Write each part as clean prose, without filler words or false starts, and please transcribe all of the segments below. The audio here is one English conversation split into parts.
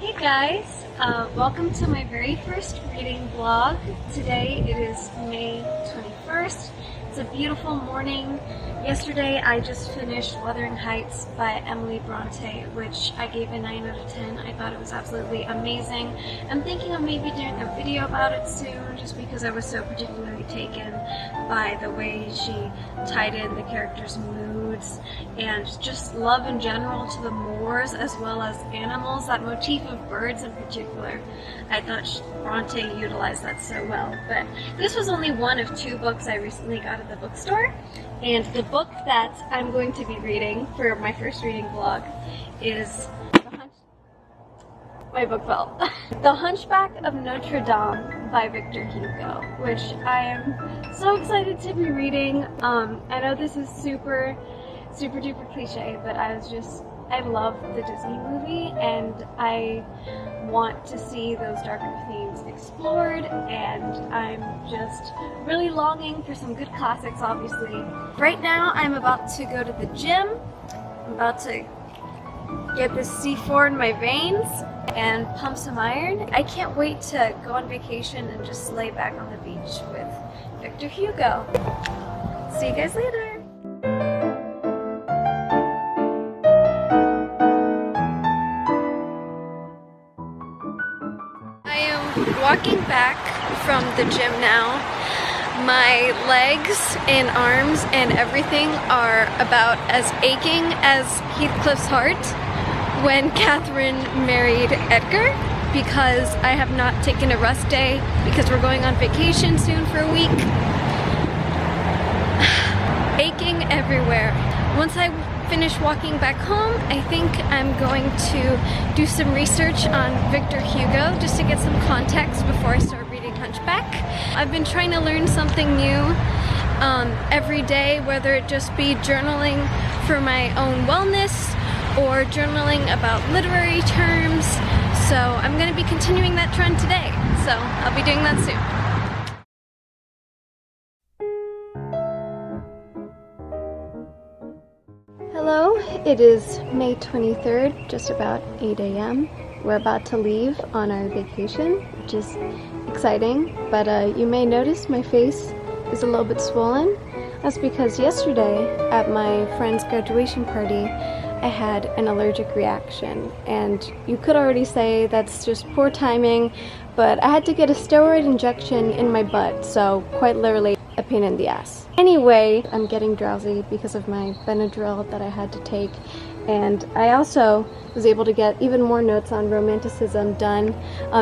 Hey guys, welcome to my very first reading vlog. Today it is May 21st. It's a beautiful morning. Yesterday I just finished Wuthering Heights by Emily Bronte, which I gave a 9 out of 10. I thought it was absolutely amazing. I'm thinking of maybe doing a video about it soon, just because I was so particularly taken by the way she tied in the characters' moods and just love in general to the moors as well as animals. That motif of birds in particular, I thought Bronte utilized that so well. But this was only one of 2 books I recently got at the bookstore, and the book that I'm going to be reading for my first reading vlog is my book fell. The Hunchback of Notre Dame by Victor Hugo, which I am so excited to be reading. I know this is super duper cliche, but I love the Disney movie and I want to see those darker themes explored, and I'm just really longing for some good classics, obviously. Right now I'm about to go to the gym. I'm about to get this C4 in my veins and pump some iron. I can't wait to go on vacation and just lay back on the beach with Victor Hugo. See you guys later. Walking back from the gym now. My legs and arms and everything are about as aching as Heathcliff's heart when Catherine married Edgar, because I have not taken a rest day because we're going on vacation soon for a week. Aching everywhere. Once I finish walking back home, I think I'm going to do some research on Victor Hugo just to get some context before I start reading Hunchback. I've been trying to learn something new every day, whether it just be journaling for my own wellness or journaling about literary terms. So I'm going to be continuing that trend today. So I'll be doing that soon. Hello, it is May 23rd, just about 8 a.m. We're about to leave on our vacation, which is exciting, but you may notice my face is a little bit swollen. That's because yesterday at my friend's graduation party, I had an allergic reaction, and you could already say that's just poor timing, but I had to get a steroid injection in my butt, so quite literally a pain in the ass. Anyway, I'm getting drowsy because of my Benadryl that I had to take, and I also was able to get even more notes on Romanticism done,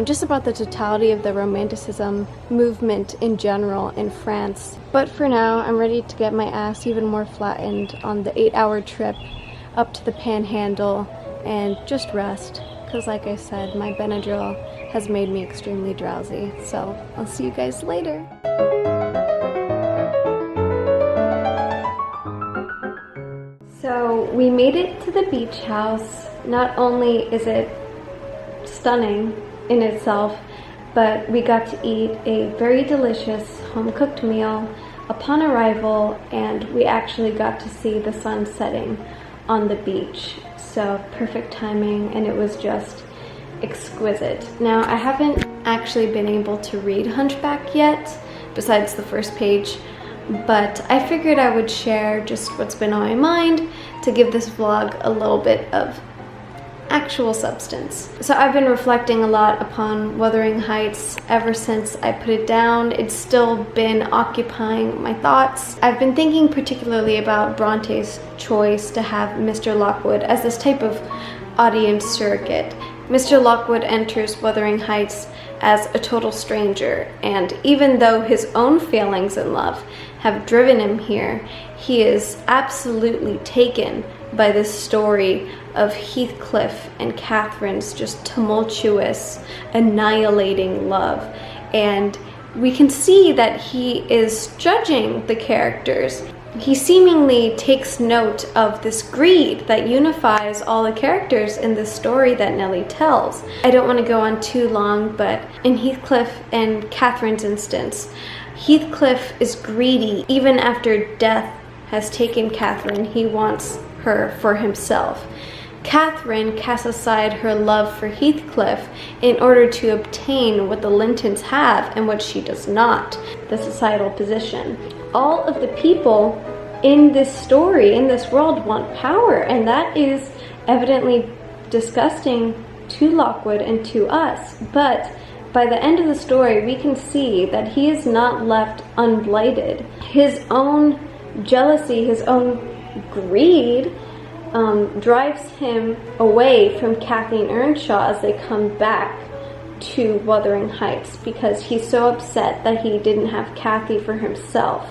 just about the totality of the Romanticism movement in general in France. But for now, I'm ready to get my ass even more flattened on the 8-hour trip up to the Panhandle and just rest, because like I said, my Benadryl has made me extremely drowsy. So I'll see you guys later. So we made it to the beach house. Not only is it stunning in itself, but we got to eat a very delicious home-cooked meal upon arrival, and we actually got to see the sun setting on the beach. So perfect timing, and it was just exquisite. Now, I haven't actually been able to read Hunchback yet, besides the first page, but I figured I would share just what's been on my mind to give this vlog a little bit of actual substance. So I've been reflecting a lot upon Wuthering Heights ever since I put it down. It's still been occupying my thoughts. I've been thinking particularly about Bronte's choice to have Mr. Lockwood as this type of audience surrogate. Mr. Lockwood enters Wuthering Heights as a total stranger, and even though his own failings in love have driven him here, he is absolutely taken by this story of Heathcliff and Catherine's just tumultuous, annihilating love. And we can see that he is judging the characters. He seemingly takes note of this greed that unifies all the characters in this story that Nellie tells. I don't want to go on too long, but in Heathcliff and Catherine's instance, Heathcliff is greedy. Even after death has taken Catherine, he wants her for himself. Catherine casts aside her love for Heathcliff in order to obtain what the Lintons have and what she does not, the societal position. All of the people in this story, in this world, want power, and that is evidently disgusting to Lockwood and to us. But by the end of the story, we can see that he is not left unblighted. His own jealousy, his own greed drives him away from Kathleen Earnshaw as they come back to Wuthering Heights, because he's so upset that he didn't have Kathy for himself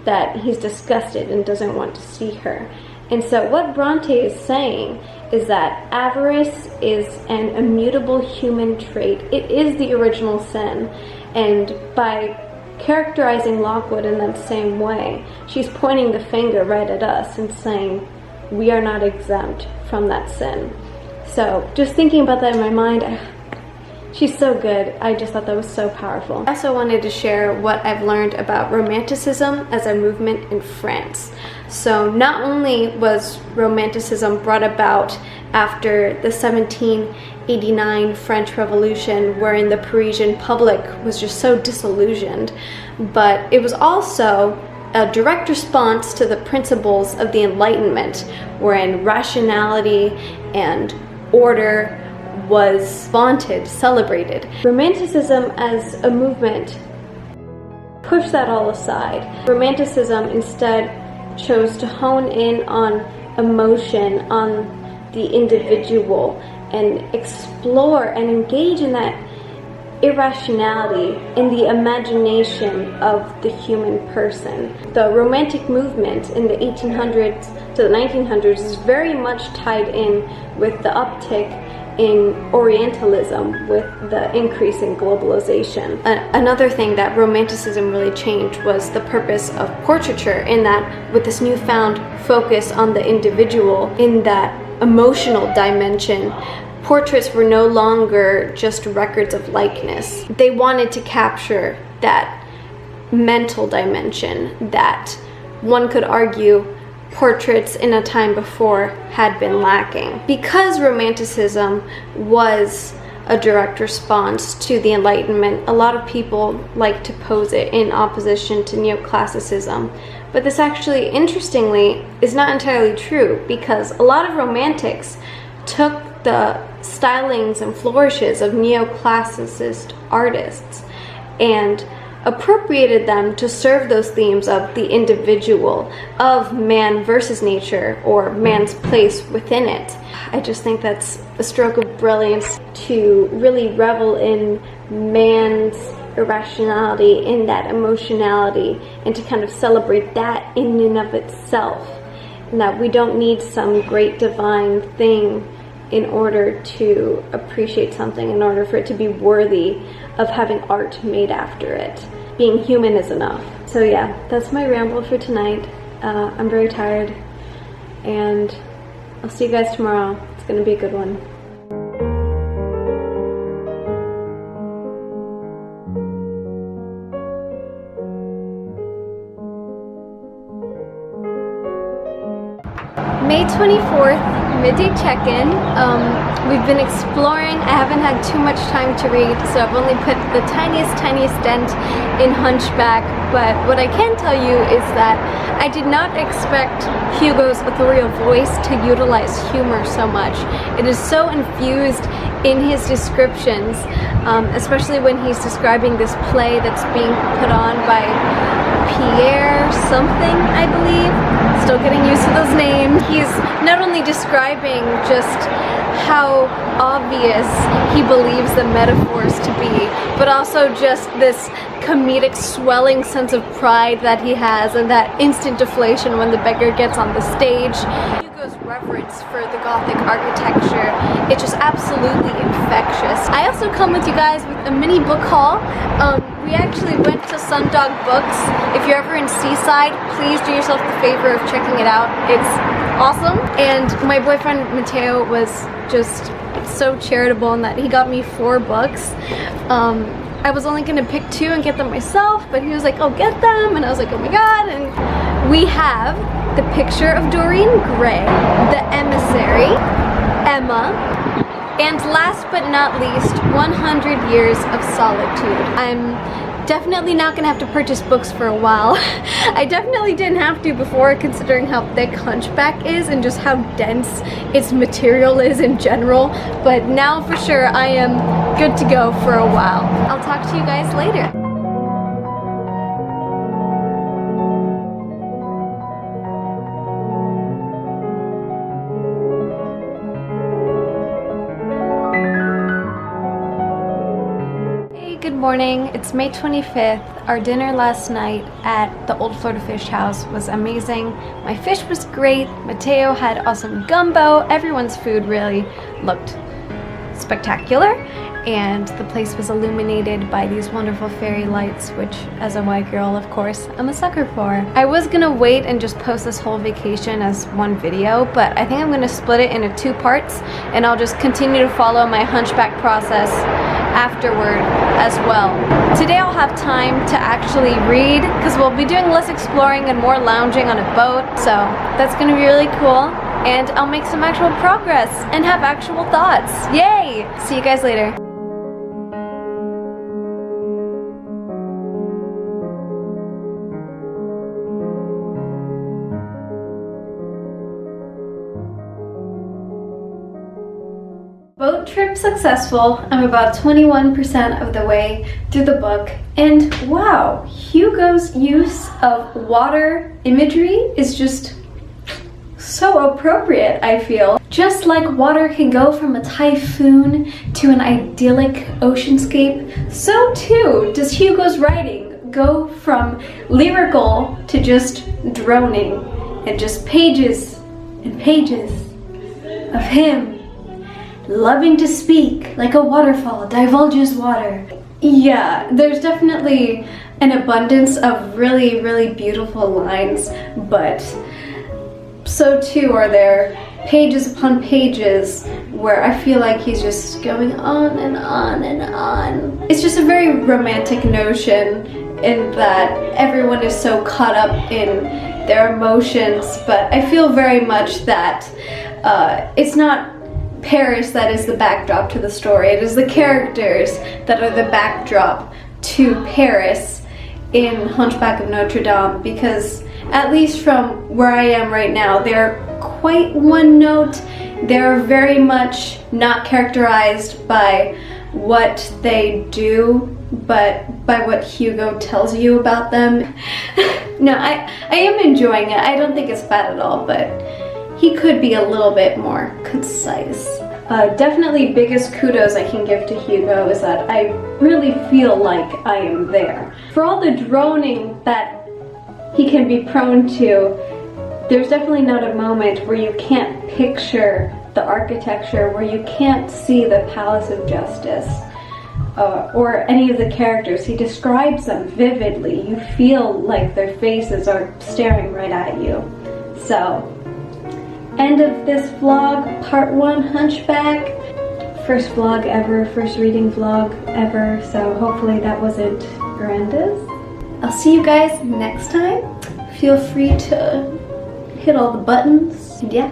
that he's disgusted and doesn't want to see her. And so what Bronte is saying is that avarice is an immutable human trait. It is the original sin. And by characterizing Lockwood in that same way, she's pointing the finger right at us and saying we are not exempt from that sin. So just thinking about that in my mind, she's so good. I just thought that was so powerful. I also wanted to share what I've learned about Romanticism as a movement in France. So not only was Romanticism brought about after the 1789 French Revolution, wherein the Parisian public was just so disillusioned, but it was also a direct response to the principles of the Enlightenment, wherein rationality and order was vaunted, celebrated. Romanticism as a movement pushed that all aside. Romanticism instead chose to hone in on emotion, on the individual, and explore and engage in that irrationality, in the imagination of the human person. The Romantic movement in the 1800s to the 1900s is very much tied in with the uptick in Orientalism, with the increase in globalization. Another thing that Romanticism really changed was the purpose of portraiture, in that with this newfound focus on the individual, in that emotional dimension, portraits were no longer just records of likeness. They wanted to capture that mental dimension that one could argue portraits in a time before had been lacking. Because Romanticism was a direct response to the Enlightenment, a lot of people like to pose it in opposition to neoclassicism. But this actually, interestingly, is not entirely true, because a lot of romantics took the stylings and flourishes of neoclassicist artists and appropriated them to serve those themes of the individual, of man versus nature, or man's place within it. I just think that's a stroke of brilliance, to really revel in man's irrationality, in that emotionality, and to kind of celebrate that in and of itself. And that we don't need some great divine thing in order to appreciate something, in order for it to be worthy of having art made after it. Being human is enough. So yeah, that's my ramble for tonight. I'm very tired, and I'll see you guys tomorrow. It's gonna be a good one. May 24th, midday check-in. We've been exploring. I haven't had too much time to read, so I've only put the tiniest dent in Hunchback, but what I can tell you is that I did not expect Hugo's authorial voice to utilize humor so much. It is so infused in his descriptions, especially when he's describing this play that's being put on by Pierre something, I believe. Still getting used to those names. He's not only describing just how obvious he believes the metaphors to be, but also just this comedic swelling sense of pride that he has, and that instant deflation when the beggar gets on the stage. Hugo's reverence for the Gothic architecture, it's just absolutely infectious. I also come with you guys with a mini book haul. We actually went to Sundog Books. If you're ever in Seaside, please do yourself the favor of checking it out. It's awesome. And my boyfriend Mateo was just so charitable in that he got me 4 books. I was only gonna pick 2 and get them myself, but he was like, oh, get them, and I was like, oh my god. And we have The Picture of Dorian Gray, The Emissary, Emma. And last but not least, 100 Years of Solitude. I'm definitely not gonna have to purchase books for a while. I definitely didn't have to before, considering how thick Hunchback is and just how dense its material is in general. But now for sure I am good to go for a while. I'll talk to you guys later. Good morning, it's May 25th. Our dinner last night at the Old Florida Fish House was amazing. My fish was great, Mateo had awesome gumbo, everyone's food really looked spectacular, and the place was illuminated by these wonderful fairy lights, which as a white girl, of course, I'm a sucker for. I was gonna wait and just post this whole vacation as one video, but I think I'm gonna split it into 2 parts, and I'll just continue to follow my Hunchback process afterward as well. Today I'll have time to actually read because we'll be doing less exploring and more lounging on a boat, so that's gonna be really cool, and I'll make some actual progress and have actual thoughts. Yay! See you guys later. Boat trip successful. I'm about 21% of the way through the book, and wow, Hugo's use of water imagery is just so appropriate, I feel. Just like water can go from a typhoon to an idyllic oceanscape, so too does Hugo's writing go from lyrical to just droning, and just pages and pages of him loving to speak like a waterfall divulges water. Yeah, there's definitely an abundance of really, really beautiful lines, but so too are there pages upon pages where I feel like he's just going on and on and on. It's just a very romantic notion in that everyone is so caught up in their emotions, but I feel very much that it's not Paris that is the backdrop to the story. It is the characters that are the backdrop to Paris in Hunchback of Notre Dame, because at least from where I am right now, they're quite one note. They're very much not characterized by what they do, but by what Hugo tells you about them. No, I am enjoying it. I don't think it's bad at all, but he could be a little bit more concise. Definitely biggest kudos I can give to Hugo is that I really feel like I am there. For all the droning that he can be prone to, there's definitely not a moment where you can't picture the architecture, where you can't see the Palace of Justice, or any of the characters. He describes them vividly. You feel like their faces are staring right at you. So, end of this vlog, part 1, Hunchback. First vlog ever, first reading vlog ever, so hopefully that wasn't horrendous. I'll see you guys next time. Feel free to hit all the buttons, and yeah.